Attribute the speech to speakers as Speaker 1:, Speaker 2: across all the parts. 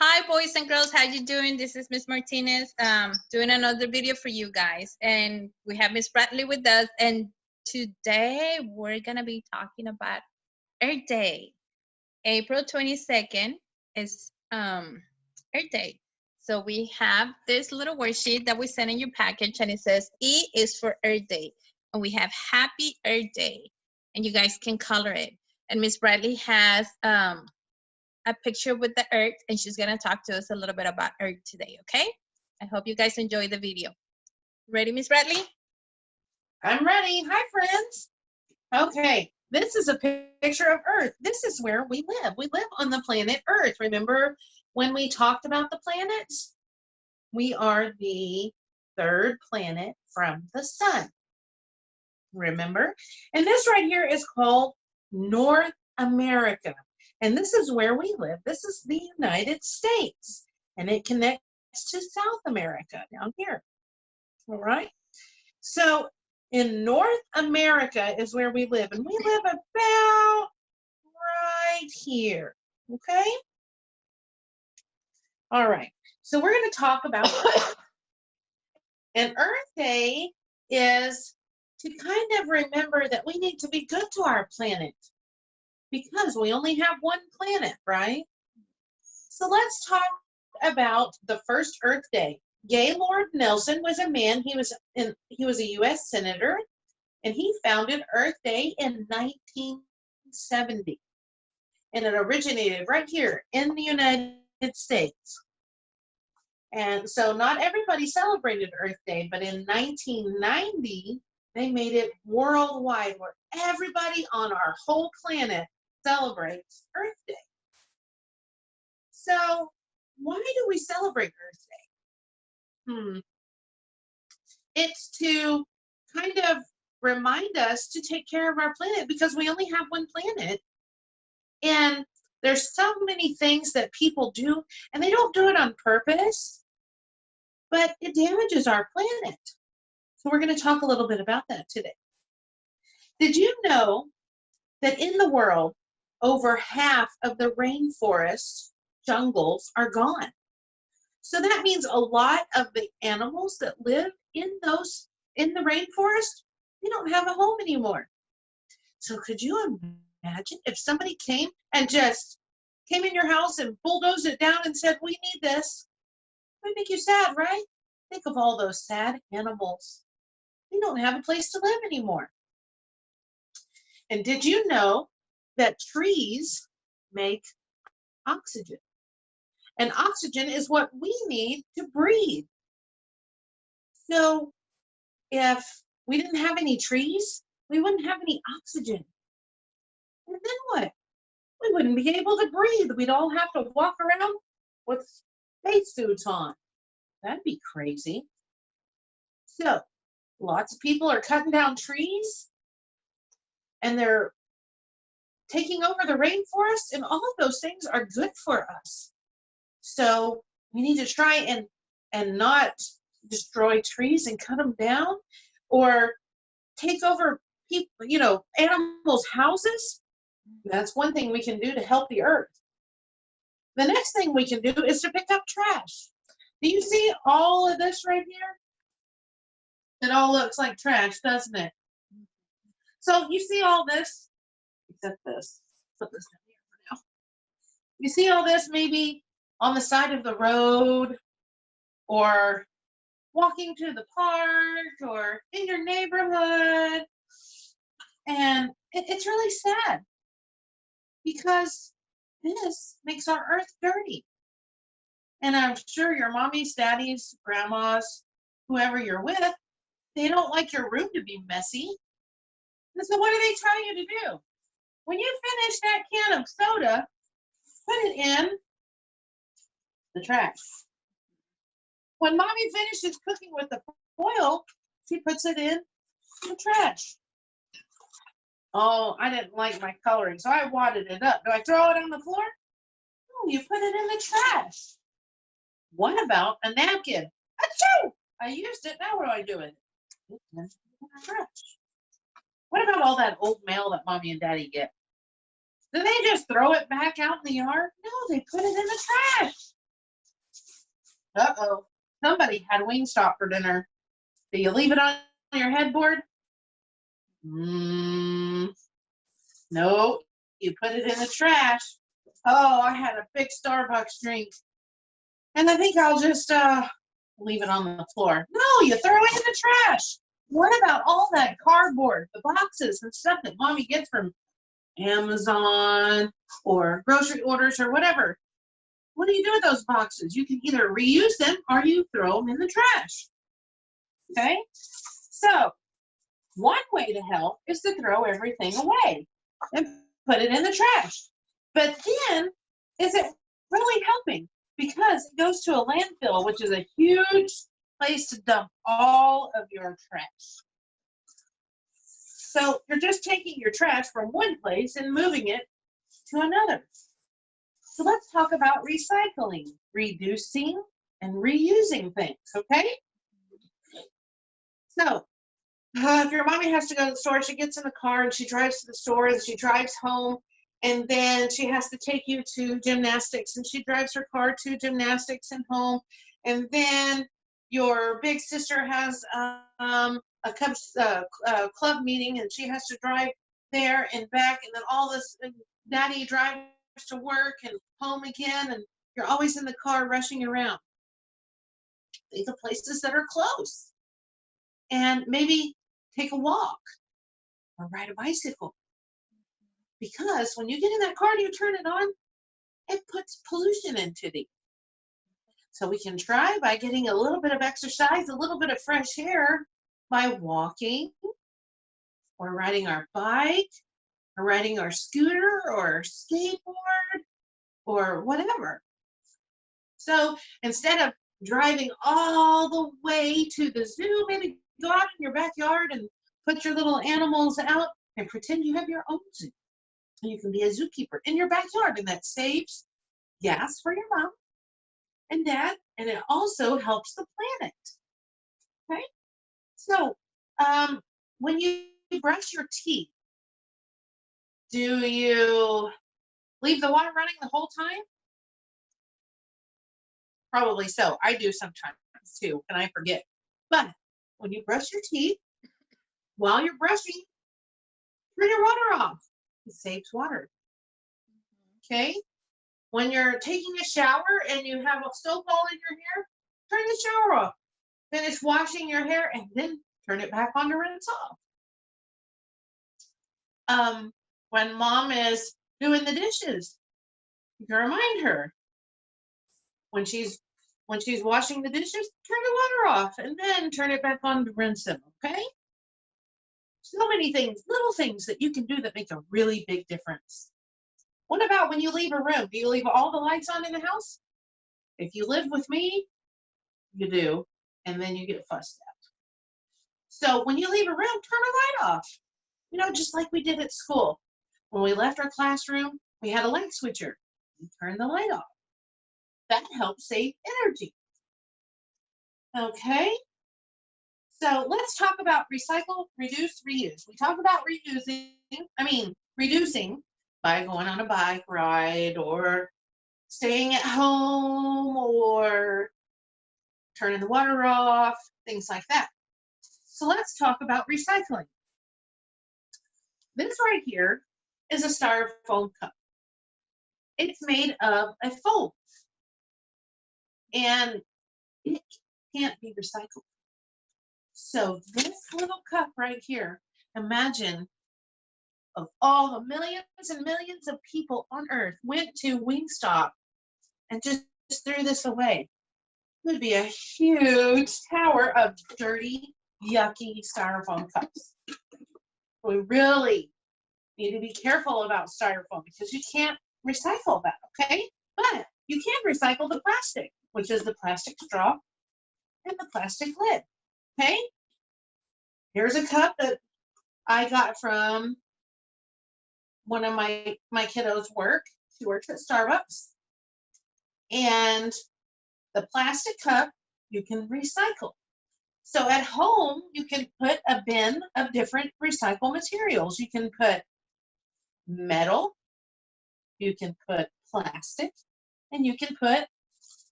Speaker 1: Hi, boys and girls. How you doing? This is Miss Martinez, doing another video for you guys, and we have Miss Bradley with us. And today we're gonna be talking about Earth Day. April 22nd is Earth Day. So we have this little worksheet that we send in your package, and it says E is for Earth Day, and we have Happy Earth Day, and you guys can color it. And Miss Bradley has a picture with the earth, and she's going to talk to us a little bit about earth today, okay? I hope you guys enjoy the video. Ready, Miss Bradley?
Speaker 2: I'm ready. Hi, friends. Okay, this is a picture of Earth. This is where we live. We live on the planet Earth. Remember when we talked about the planets? We are the third planet from the sun. Remember? And this right here is called North America. And this is where we live. This is the United States. And it connects to South America down here. All right? So in North America is where we live. And we live about right here. Okay? All right. So we're going to talk about and Earth Day is to kind of remember that we need to be good to our planet because we only have one planet, right? So let's talk about the first Earth Day. Gaylord Nelson was a man. He was a U.S. senator, and he founded Earth Day in 1970, and it originated right here in the United States. And so not everybody celebrated Earth Day, but in 1990, they made it worldwide where everybody on our whole planet celebrates Earth Day. So why do we celebrate Earth Day? It's to kind of remind us to take care of our planet because we only have one planet. And there's so many things that people do, and they don't do it on purpose, but it damages our planet. So we're going to talk a little bit about that today. Did you know that in the world, over half of the rainforest jungles are gone? So that means a lot of the animals that live in the rainforest, they don't have a home anymore. So could you imagine if somebody came and just came in your house and bulldozed it down and said, we need this? It would make you sad, right? Think of all those sad animals. They don't have a place to live anymore. And did you know that trees make oxygen? And oxygen is what we need to breathe. So if we didn't have any trees, we wouldn't have any oxygen. And then what? We wouldn't be able to breathe. We'd all have to walk around with spacesuits on. That'd be crazy. So lots of people are cutting down trees and they're taking over the rainforest, and all of those things are good for us. So we need to try and not destroy trees and cut them down or take over people, animals' houses. That's one thing we can do to help the earth. The next thing we can do is to pick up trash. Do you see all of this right here? It all looks like trash, doesn't it? So you see all this, except this. Put this down here for now. You see all this maybe on the side of the road or walking to the park or in your neighborhood. And it's really sad because this makes our earth dirty. And I'm sure your mommies, daddies, grandmas, whoever you're with, they don't like your room to be messy. And so what do they tell you to do? When you finish that can of soda, put it in the trash. When mommy finishes cooking with the foil, she puts it in the trash. Oh, I didn't like my coloring, so I wadded it up. Do I throw it on the floor? No, you put it in the trash. What about a napkin? Achoo! I used it. Now what do I do with it? It's in the trash. What about all that old mail that mommy and daddy get? Do they just throw it back out in the yard? No, they put it in the trash. Uh-oh. Somebody had Wingstop for dinner. Do you leave it on your headboard? No. You put it in the trash. Oh, I had a big Starbucks drink. And I think I'll just leave it on the floor. No, you throw it in the trash. What about all that cardboard, the boxes and stuff that mommy gets from Amazon or grocery orders or whatever? What do you do with those boxes? You can either reuse them or you throw them in the trash. Okay? So, one way to help is to throw everything away and put it in the trash. But then, is it really helping? Because it goes to a landfill, which is a huge place to dump all of your trash. So you're just taking your trash from one place and moving it to another. So let's talk about recycling, reducing, and reusing things, okay? So if your mommy has to go to the store, she gets in the car and she drives to the store and she drives home, and then she has to take you to gymnastics and she drives her car to gymnastics and home, and then your big sister has a club meeting and she has to drive there and back, and then all this, and daddy drives to work and home again, and you're always in the car rushing around. Think of places that are close and maybe take a walk or ride a bicycle. Because when you get in that car and you turn it on, it puts pollution into the. So we can try by getting a little bit of exercise, a little bit of fresh air by walking or riding our bike or riding our scooter or skateboard or whatever. So instead of driving all the way to the zoo, maybe go out in your backyard and put your little animals out and pretend you have your own zoo. You can be a zookeeper in your backyard, and that saves gas for your mom and dad, and it also helps the planet. Okay? So, when you brush your teeth, do you leave the water running the whole time? Probably so. I do sometimes too, and I forget. But when you brush your teeth, while you're brushing, turn your water off. It saves water. Okay? When you're taking a shower and you have a soap ball in your hair, turn the shower off. Finish washing your hair and then turn it back on to rinse off. When mom is doing the dishes, you can remind her. When she's washing the dishes, turn the water off and then turn it back on to rinse them, okay? So many things, little things that you can do that make a really big difference. What about when you leave a room? Do you leave all the lights on in the house? If you live with me, you do, and then you get fussed at. So when you leave a room, turn a light off. You know, just like we did at school. When we left our classroom, we had a light switcher. You turn the light off. That helps save energy. Okay? So let's talk about recycle, reduce, reuse. We talk about reducing by going on a bike ride or staying at home or turning the water off, things like that. So let's talk about recycling. This right here is a styrofoam cup. It's made of a foam, and it can't be recycled. So this little cup right here, imagine of all the millions and millions of people on Earth went to Wingstop and just threw this away. It would be a huge tower of dirty, yucky styrofoam cups. We really need to be careful about styrofoam because you can't recycle that, okay? But you can recycle the plastic, which is the plastic straw and the plastic lid, okay? Here's a cup that I got from one of my kiddos' work. She works at Starbucks. And the plastic cup you can recycle. So at home, you can put a bin of different recycled materials. You can put metal, you can put plastic, and you can put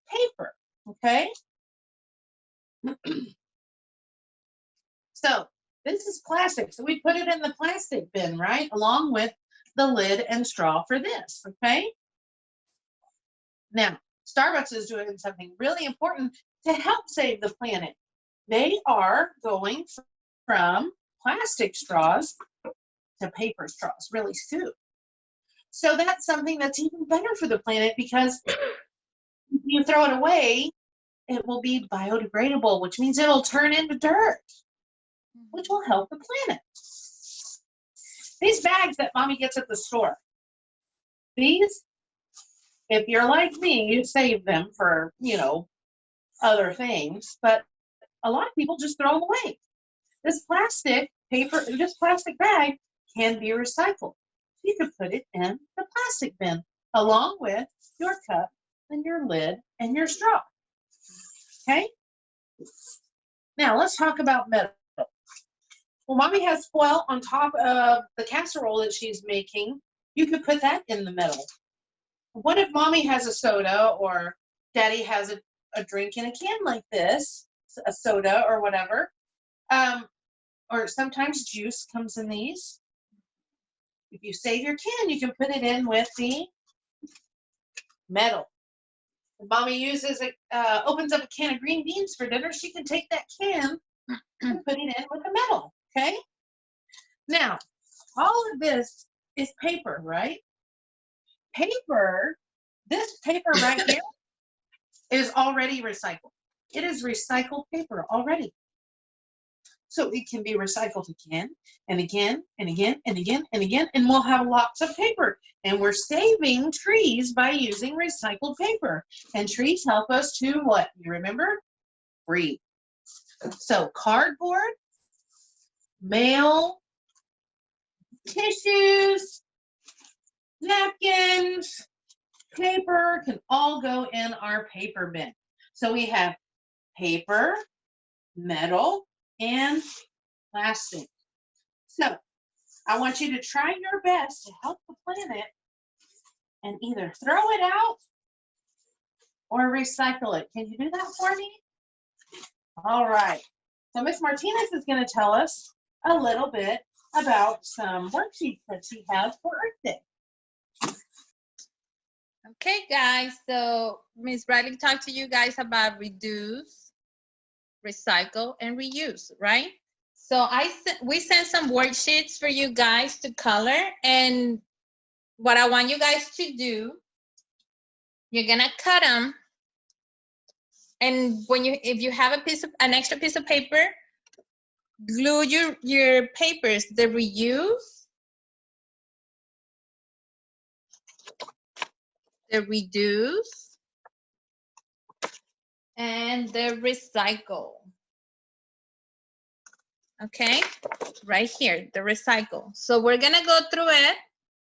Speaker 2: paper, okay? So this is plastic. So we put it in the plastic bin, right? Along with the lid and straw for this, okay? Now, Starbucks is doing something really important to help save the planet. They are going from plastic straws to paper straws really soon. So that's something that's even better for the planet because if you throw it away, it will be biodegradable, which means it'll turn into dirt, which will help the planet. These bags that mommy gets at the store, these, if you're like me, you save them for, other things, but a lot of people just throw them away. This plastic bag can be recycled. You could put it in the plastic bin along with your cup and your lid and your straw. Okay? Now let's talk about metal. Well, mommy has foil on top of the casserole that she's making. You could put that in the metal. What if mommy has a soda or daddy has a drink in a can like this, a soda or whatever? Or sometimes juice comes in these. If you save your can, you can put it in with the metal. If mommy opens up a can of green beans for dinner, she can take that can and put it in with the metal, okay? Now, all of this is paper, right? Paper, this paper right here is already recycled. It is recycled paper already. So it can be recycled again and again and again and again and again, and we'll have lots of paper. And we're saving trees by using recycled paper. And trees help us to what? You remember? Breathe. So cardboard, mail, tissues, napkins, paper can all go in our paper bin. So we have paper, metal, and plastic. So I want you to try your best to help the planet and either throw it out or recycle it. Can you do that for me? All right. So Miss Martinez is going to tell us a little bit about some worksheets that she has for Earth Day.
Speaker 1: Okay, guys. So Miss Bradley talked to you guys about reduce, recycle, and reuse, right? So we sent some worksheets for you guys to color, and what I want you guys to do, you're gonna cut them, and if you have an extra piece of paper, glue your papers, the reuse, the reduce, and the recycle. Okay, right here, the recycle. So we're gonna go through it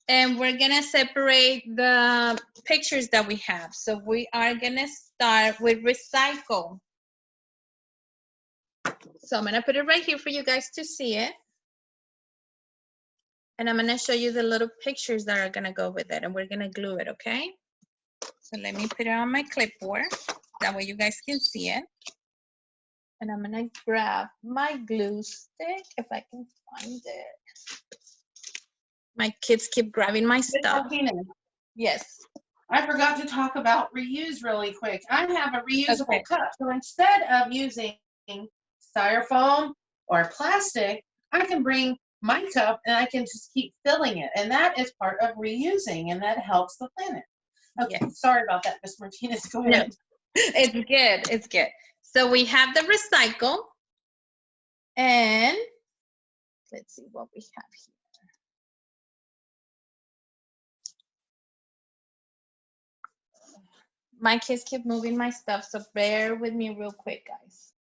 Speaker 1: and we're gonna separate the pictures that we have. So we are gonna start with recycle. So I'm gonna put it right here for you guys to see it. And I'm gonna show you the little pictures that are gonna go with it, and we're gonna glue it, okay? So let me put it on my clipboard. That way you guys can see it. And I'm gonna grab my glue stick if I can find it. My kids keep grabbing my stuff. Yes.
Speaker 2: I forgot to talk about reuse really quick. I have a reusable cup. So instead of using styrofoam or plastic, I can bring my cup and I can just keep filling it. And that is part of reusing, and that helps the planet. Okay, sorry about that, Miss Martinez. Go ahead.
Speaker 1: No, it's good. It's good. So we have the recycle, and let's see what we have here. My kids keep moving my stuff, so bear with me real quick, guys.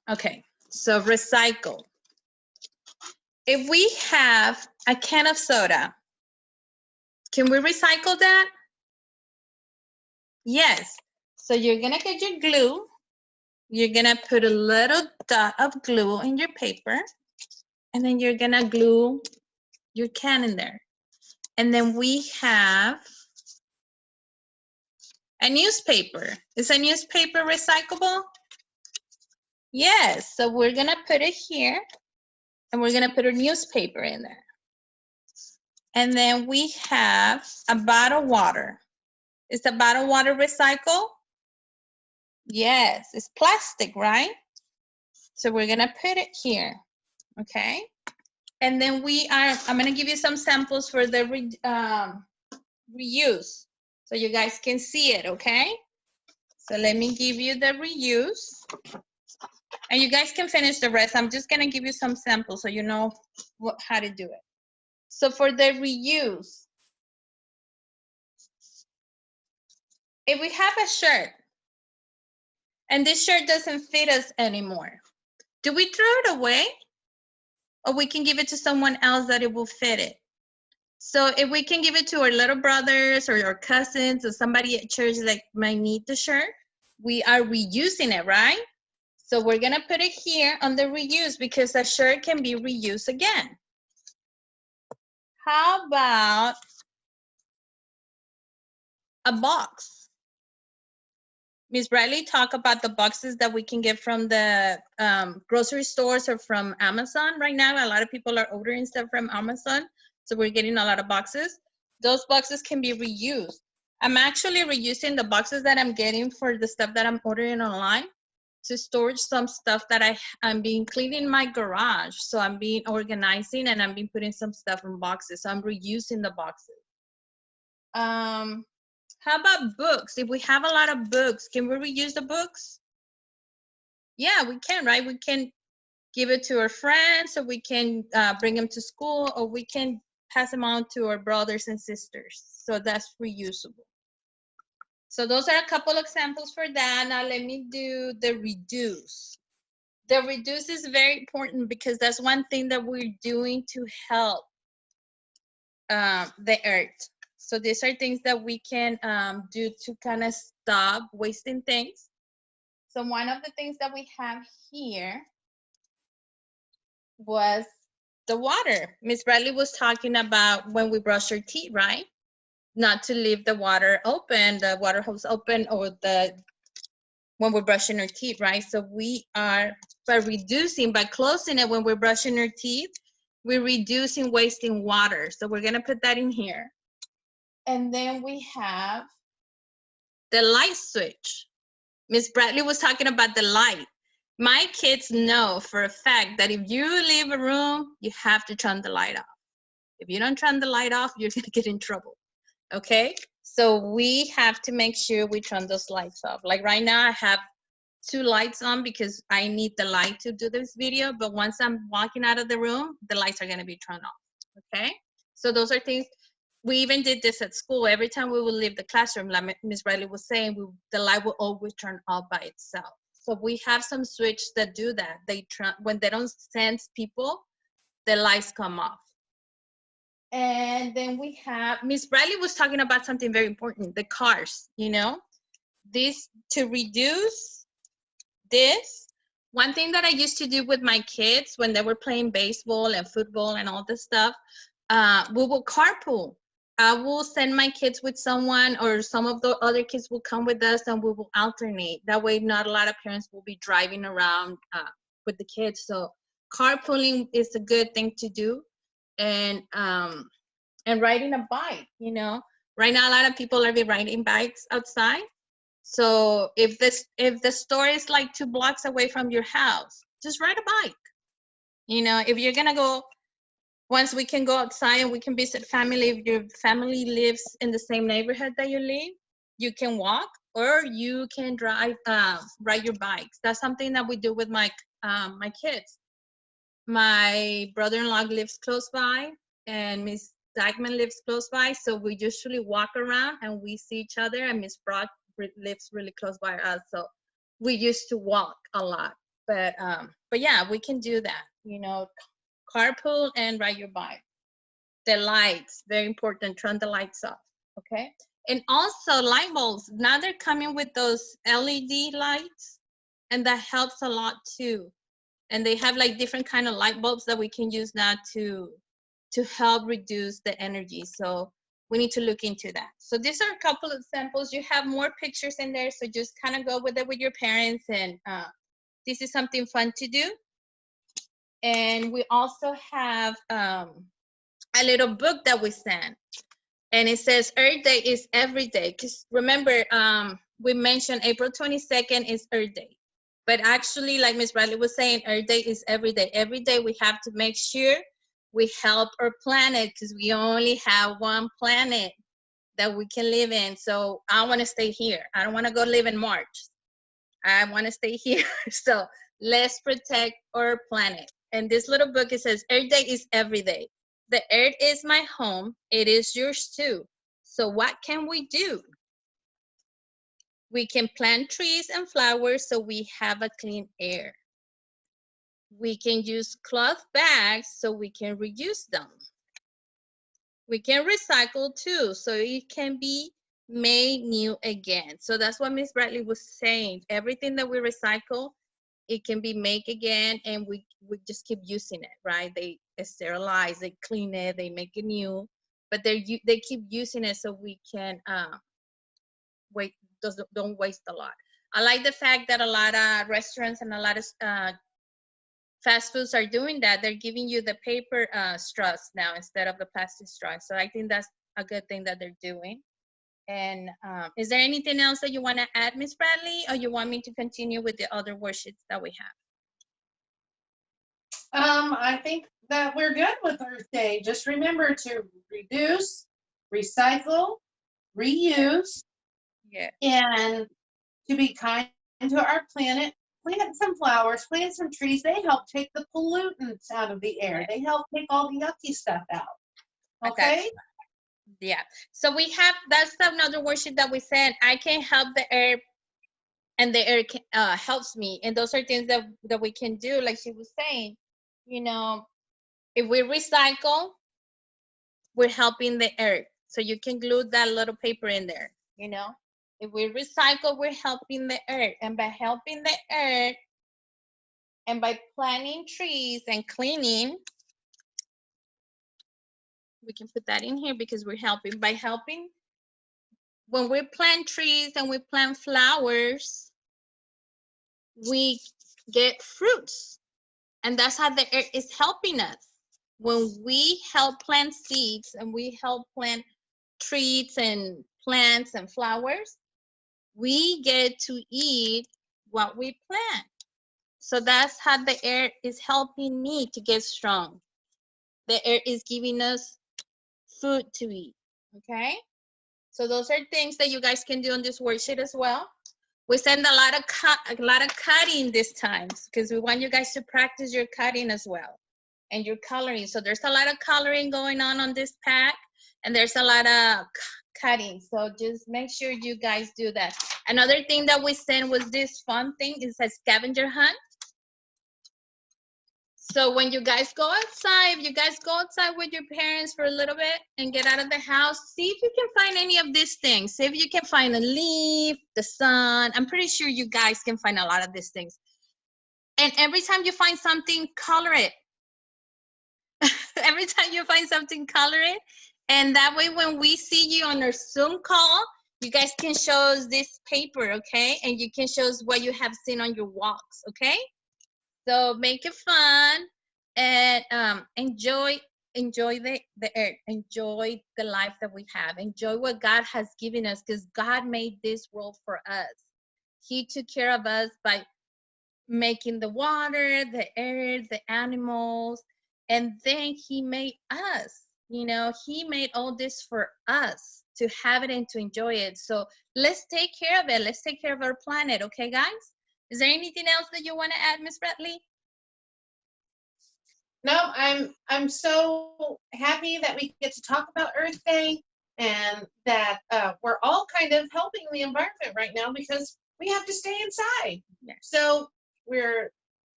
Speaker 1: Okay, so recycle. If we have a can of soda, can we recycle that? Yes. So you're gonna get your glue. You're gonna put a little dot of glue in your paper, and then you're gonna glue your can in there. And then we have a newspaper. Is a newspaper recyclable? Yes, so we're gonna put it here and we're gonna put a newspaper in there. And then we have a bottle of water. Is the bottle of water recycled? Yes, it's plastic, right? So we're gonna put it here, okay? And then I'm gonna give you some samples for the reuse so you guys can see it, okay? So let me give you the reuse. And you guys can finish the rest. I'm just gonna give you some samples so you know how to do it. So for the reuse, if we have a shirt and this shirt doesn't fit us anymore, do we throw it away? Or we can give it to someone else that it will fit it? So if we can give it to our little brothers or our cousins or somebody at church that might need the shirt, we are reusing it, right? So we're gonna put it here on the reuse because a shirt can be reused again. How about a box? Ms. Bradley talked about the boxes that we can get from the grocery stores or from Amazon. Right now, a lot of people are ordering stuff from Amazon. So we're getting a lot of boxes. Those boxes can be reused. I'm actually reusing the boxes that I'm getting for the stuff that I'm ordering online to store some stuff that I'm being cleaning my garage. So I'm being organizing and I'm being putting some stuff in boxes. So I'm reusing the boxes. How about books? If we have a lot of books, can we reuse the books? Yeah, we can, right? We can give it to our friends, or we can bring them to school, or we can pass them on to our brothers and sisters. So that's reusable. So those are a couple examples for that. Now let me do the reduce. The reduce is very important because that's one thing that we're doing to help the earth. So these are things that we can do to kind of stop wasting things. So one of the things that we have here was the water. Miss Bradley was talking about when we brush our teeth, right? Not to leave the water open, the water hose open, or when we're brushing our teeth, right? So we are, by closing it when we're brushing our teeth, we're reducing wasting water. So we're gonna put that in here. And then we have the light switch. Miss Bradley was talking about the light. My kids know for a fact that if you leave a room, you have to turn the light off. If you don't turn the light off, you're gonna get in trouble, okay? So we have to make sure we turn those lights off. Like right now, I have 2 lights on because I need the light to do this video, but once I'm walking out of the room, the lights are gonna be turned off, okay? So those are things. We even did this at school. Every time we would leave the classroom, like Ms. Riley was saying, the light will always turn off by itself. So we have some switches that do that. When they don't sense people, the lights come off. And then we have, Ms. Riley was talking about something very important, the cars, you know? This, to reduce this, one thing that I used to do with my kids when they were playing baseball and football and all this stuff, we will carpool. I will send my kids with someone, or some of the other kids will come with us, and we will alternate. That way, not a lot of parents will be driving around with the kids. So carpooling is a good thing to do. And riding a bike, you know. Right now, a lot of people are riding bikes outside. So if the store is like 2 blocks away from your house, just ride a bike. You know, if you're gonna go, once we can go outside and we can visit family, if your family lives in the same neighborhood that you live, you can walk or you can drive, ride your bikes. That's something that we do with my kids. My brother-in-law lives close by and Miss Dagman lives close by, so we usually walk around and we see each other, and Miss Brock lives really close by us, so we used to walk a lot. But yeah, we can do that, you know, carpool and ride your bike. The lights, very important, turn the lights off, okay? And also light bulbs, now they're coming with those LED lights, and that helps a lot too. And they have like different kind of light bulbs that we can use now to to help reduce the energy. So we need to look into that. So these are a couple of samples. You have more pictures in there, so just kind of go with it with your parents, and this is something fun to do. And we also have a little book that we sent, and it says Earth Day is every day. Because remember, we mentioned April 22nd is Earth Day, but actually, like Miss Bradley was saying, Earth Day is every day. Every day we have to make sure we help our planet, because we only have one planet that we can live in. So I want to stay here. I don't want to go live in Mars. I want to stay here. So let's protect our planet. And this little book, it says, Earth Day is every day. The earth is my home. It is yours too. So what can we do? We can plant trees and flowers so we have a clean air. We can use cloth bags so we can reuse them. We can recycle too, so it can be made new again. So that's what Miss Bradley was saying. Everything that we recycle, it can be made again, and we just keep using it, right? They sterilize, they clean it, they make it new, but they keep using it so we can don't waste a lot. I like the fact that a lot of restaurants and a lot of fast foods are doing that. They're giving you the paper straws now instead of the plastic straws. So I think that's a good thing that they're doing. And is there anything else that you want to add, Miss Bradley, or you want me to continue with the other worksheets that we have?
Speaker 2: I think that we're good with Earth Day. Just remember to reduce, recycle, reuse,
Speaker 1: Yeah.
Speaker 2: and to be kind to our planet. Plant some flowers, plant some trees. They help take the pollutants out of the air. They help take all the yucky stuff out. Okay?
Speaker 1: Yeah. So we have, that's another worksheet that we said, I can help the air and the air helps me. And those are things that we can do, like she was saying. You know, if we recycle, we're helping the earth. So you can glue that little paper in there, you know. If we recycle, we're helping the earth. And by helping the earth and by planting trees and cleaning, we can put that in here because we're helping. By helping, when we plant trees and we plant flowers, we get fruits. And that's how the earth is helping us. When we help plant seeds and we help plant trees and plants and flowers, we get to eat what we plant. So that's how the air is helping me to get strong. The air is giving us food to eat. Okay? So those are things that you guys can do on this worksheet as well. We send a lot of cutting this time because we want you guys to practice your cutting as well and your coloring. So there's a lot of coloring going on this pack, and there's a lot of cutting. So just make sure you guys do that. Another thing that we sent was this fun thing. It says scavenger hunt. So when you guys go outside, you guys go outside with your parents for a little bit and get out of the house, see if you can find any of these things. See if you can find a leaf, the sun. I'm pretty sure you guys can find a lot of these things. And every time you find something, color it. Every time you find something, color it. And that way, when we see you on our Zoom call, you guys can show us this paper, okay? And you can show us what you have seen on your walks, okay? So make it fun and enjoy the earth, enjoy the life that we have, enjoy what God has given us, because God made this world for us. He took care of us by making the water, the air, the animals, and then he made us. You know, he made all this for us to have it and to enjoy it. So let's take care of it. Let's take care of our planet, okay, guys? Is there anything else that you want to add, Miss Bradley?
Speaker 2: No, I'm so happy that we get to talk about Earth Day and that we're all kind of helping the environment right now because we have to stay inside.
Speaker 1: Yeah.
Speaker 2: So we're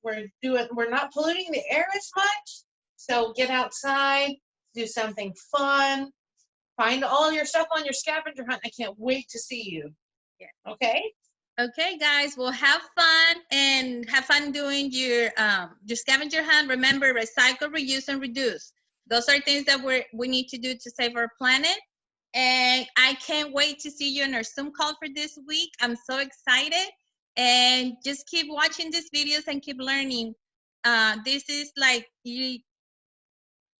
Speaker 2: not polluting the air as much. So get outside, do something fun, find all your stuff on your scavenger hunt. I can't wait to see you.
Speaker 1: Yeah.
Speaker 2: Okay.
Speaker 1: Okay, guys, well, have fun and have fun doing your scavenger hunt. Remember, recycle, reuse, and reduce. those are things that we need to do to save our planet. And I can't wait to see you in our Zoom call for this week. I'm so excited. And just keep watching these videos and keep learning. This is like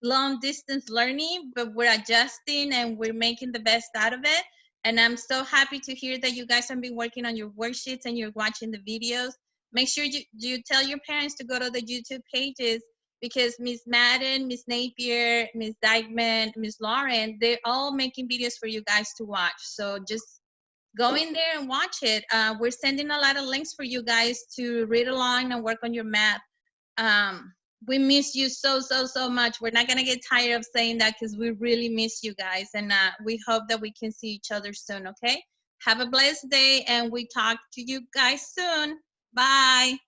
Speaker 1: long distance learning, but we're adjusting and we're making the best out of it. And I'm so happy to hear that you guys have been working on your worksheets and you're watching the videos. Make sure you tell your parents to go to the YouTube pages, because Miss Madden, Miss Napier, Miss Dykeman, Miss Lauren, they're all making videos for you guys to watch. So just go in there and watch it. We're sending a lot of links for you guys to read along and work on your math. We miss you so much. We're not gonna get tired of saying that, because we really miss you guys, and we hope that we can see each other soon. Okay, have a blessed day, and we talk to you guys soon. Bye.